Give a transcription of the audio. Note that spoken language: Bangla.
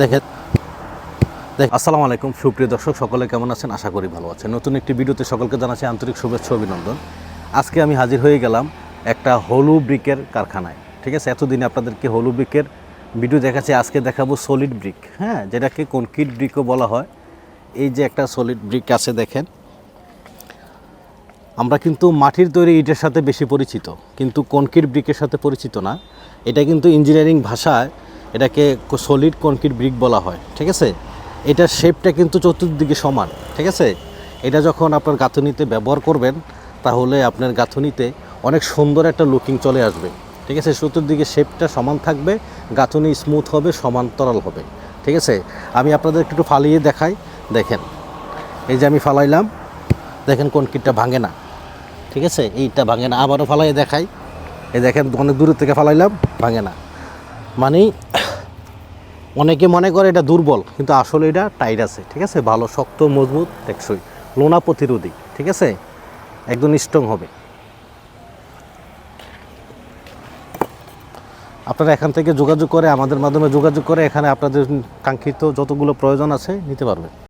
দেখেন আসসালামু আলাইকুম সুপ্রিয় দর্শক, সকলে কেমন আছেন? আশা করি ভালো আছেন। নতুন একটি ভিডিওতে সকলকে জানাচ্ছি আন্তরিক শুভেচ্ছা অভিনন্দন। আজকে আমি হাজির হয়ে গেলাম একটা হলু ব্রিকের কারখানায়। ঠিক আছে, এতদিনে আপনাদেরকে হলু ব্রিকের ভিডিও দেখাচ্ছি, আজকে দেখাবো সলিড ব্রিক। হ্যাঁ, যেটাকে কনক্রিট ব্রিকও বলা হয়। এই যে একটা সলিড ব্রিক আছে দেখেন। আমরা কিন্তু মাটির তৈরি ইটের সাথে বেশি পরিচিত, কিন্তু কনক্রিট ব্রিকের সাথে পরিচিত না। এটা কিন্তু ইঞ্জিনিয়ারিং ভাষায় এটাকে সলিড কনক্রিট ব্রিক বলা হয়। ঠিক আছে, এটার শেপটা কিন্তু চতুর্দিকে সমান। ঠিক আছে, এটা যখন আপনার গাঁথনিতে ব্যবহার করবেন তাহলে আপনার গাঁথনিতে অনেক সুন্দর একটা লুকিং চলে আসবে। ঠিক আছে, চতুর্দিকে শেপটা সমান থাকবে, গাঁথনি স্মুথ হবে, সমান্তরাল হবে। ঠিক আছে, আমি আপনাদের একটু ফালিয়ে দেখাই। দেখেন, এই যে আমি ফালাইলাম, দেখেন কনক্রিটটা ভাঙে না। ঠিক আছে, এইটা ভাঙে না। আবারও ফালাইয়ে দেখাই, এই দেখেন অনেক দূরের থেকে ফালাইলাম, ভাঙে না। মানে অনেকে মনে করে এটা দুর্বল, কিন্তু আসলে এটা টাইট আছে। ঠিক আছে, ভালো শক্ত মজবুত টেকসই, লোনা প্রতিরোধী। ঠিক আছে, একদম স্ট্রং হবে। আপনারা এখান থেকে যোগাযোগ করে, আমাদের মাধ্যমে যোগাযোগ করে এখানে আপনাদের কাঙ্ক্ষিত যতগুলো প্রয়োজন আছে নিতে পারবেন।